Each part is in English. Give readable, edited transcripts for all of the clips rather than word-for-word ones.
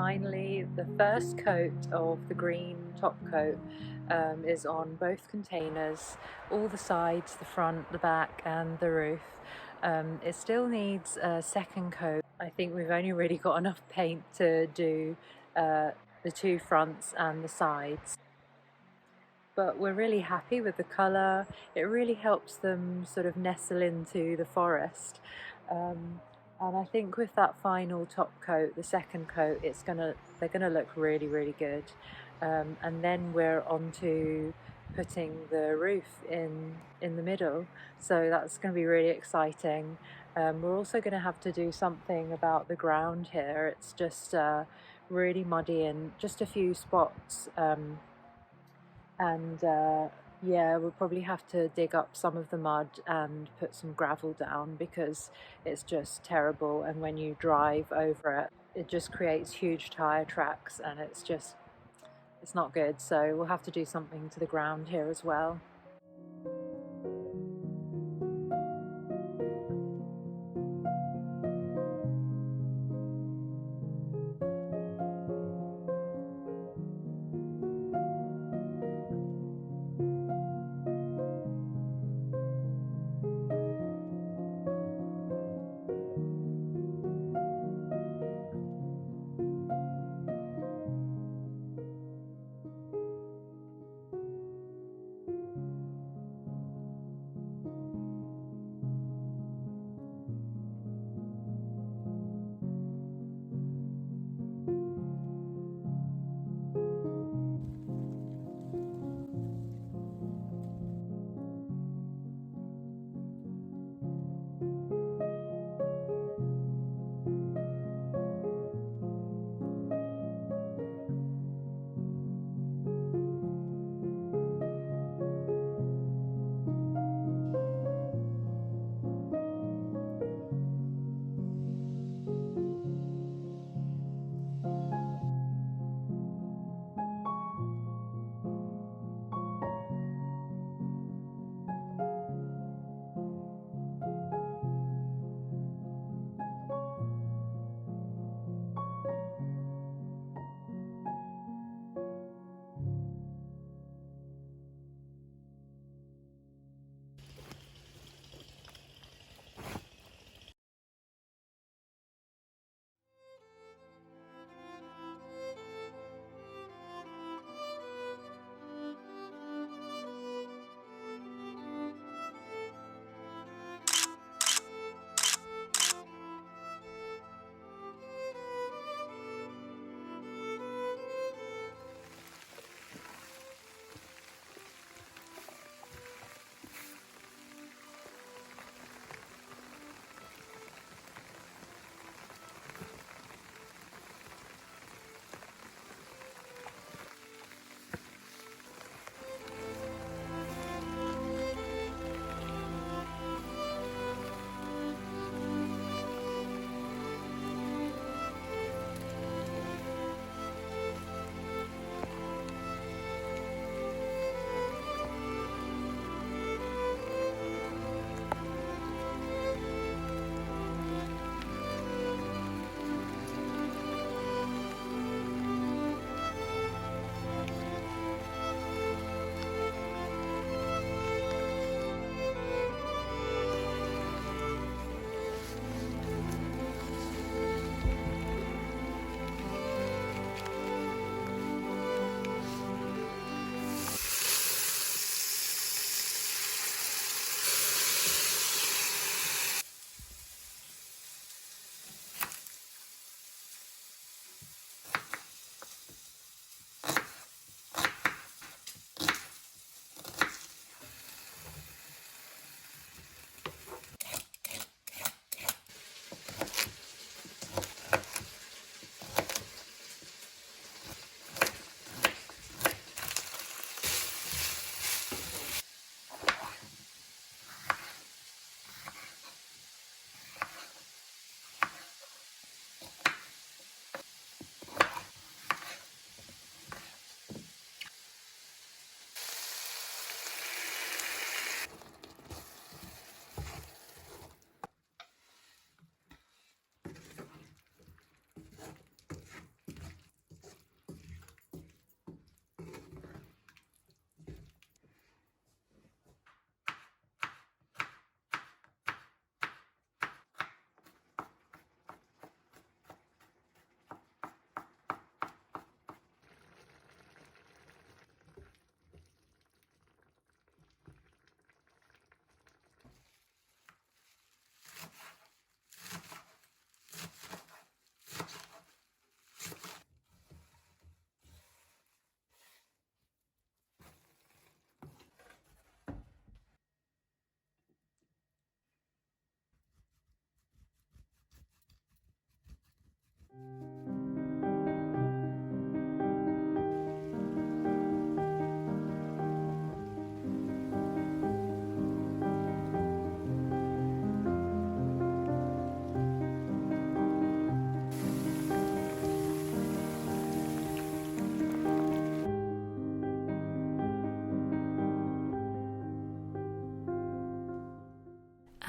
finally, the first coat of the green top coat is on both containers, all the sides, the front, the back and the roof. It still needs a second coat. I think we've only really got enough paint to do the two fronts and the sides. But we're really happy with the colour. It really helps them sort of nestle into the forest. And I think with that final top coat, the second coat, they're gonna look really, really good. And then we're on to putting the roof in the middle. So that's going to be really exciting. We're also going to have to do something about the ground here. It's just really muddy in just a few spots. And yeah, we'll probably have to dig up some of the mud and put some gravel down because it's just terrible, and when you drive over it, it just creates huge tire tracks and it's not good. So we'll have to do something to the ground here as well.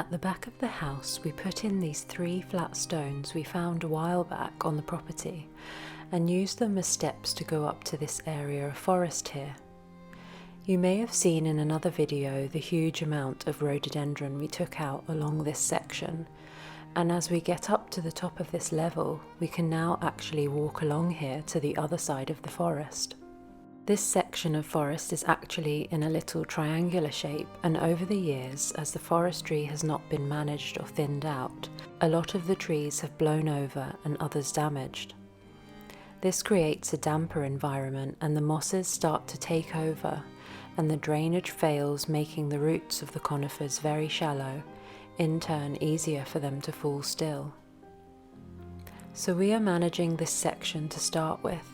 At the back of the house we put in these 3 flat stones we found a while back on the property and used them as steps to go up to this area of forest here. You may have seen in another video the huge amount of rhododendron we took out along this section, and as we get up to the top of this level we can now actually walk along here to the other side of the forest. This section of forest is actually in a little triangular shape, and over the years, as the forestry has not been managed or thinned out, a lot of the trees have blown over and others damaged. This creates a damper environment and the mosses start to take over, and the drainage fails, making the roots of the conifers very shallow, in turn easier for them to fall still. So we are managing this section to start with,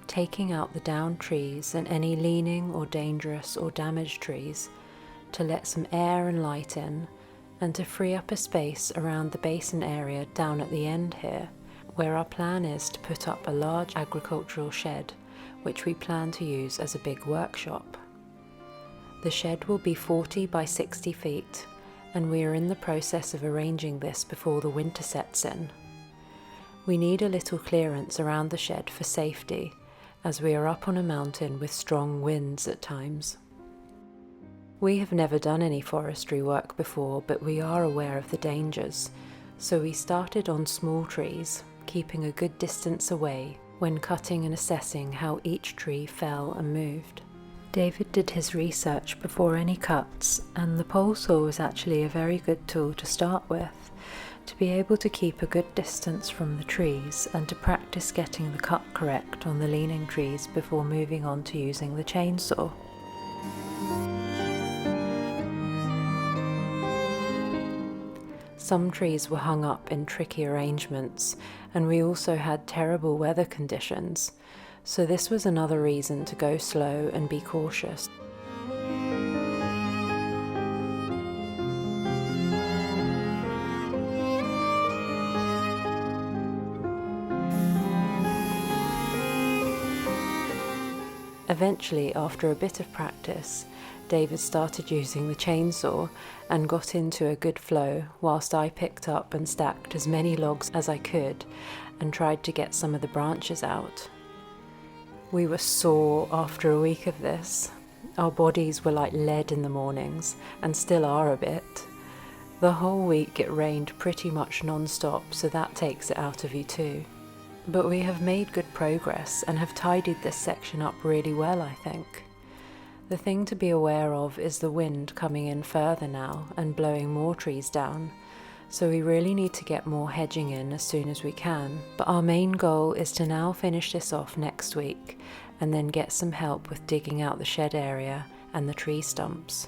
taking out the downed trees and any leaning or dangerous or damaged trees to let some air and light in, and to free up a space around the basin area down at the end here, where our plan is to put up a large agricultural shed which we plan to use as a big workshop. The shed will be 40 by 60 feet, and we are in the process of arranging this before the winter sets in. We need a little clearance around the shed for safety, as we are up on a mountain with strong winds at times. We have never done any forestry work before, but we are aware of the dangers, so we started on small trees, keeping a good distance away when cutting and assessing how each tree fell and moved. David did his research before any cuts, and the pole saw was actually a very good tool to start with, to be able to keep a good distance from the trees and to practice getting the cut correct on the leaning trees before moving on to using the chainsaw. Some trees were hung up in tricky arrangements, and we also had terrible weather conditions, so this was another reason to go slow and be cautious. Eventually, after a bit of practice, David started using the chainsaw and got into a good flow, whilst I picked up and stacked as many logs as I could and tried to get some of the branches out. We were sore after a week of this. Our bodies were like lead in the mornings, and still are a bit. The whole week it rained pretty much non-stop, so that takes it out of you too. But we have made good progress and have tidied this section up really well, I think. The thing to be aware of is the wind coming in further now and blowing more trees down, so we really need to get more hedging in as soon as we can. But our main goal is to now finish this off next week and then get some help with digging out the shed area and the tree stumps.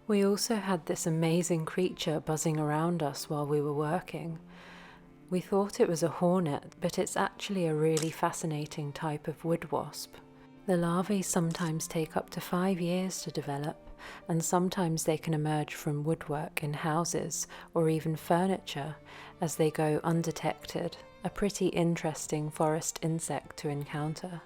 We also had this amazing creature buzzing around us while we were working. We thought it was a hornet, but it's actually a really fascinating type of wood wasp. The larvae sometimes take up to 5 years to develop, and sometimes they can emerge from woodwork in houses or even furniture as they go undetected. A pretty interesting forest insect to encounter.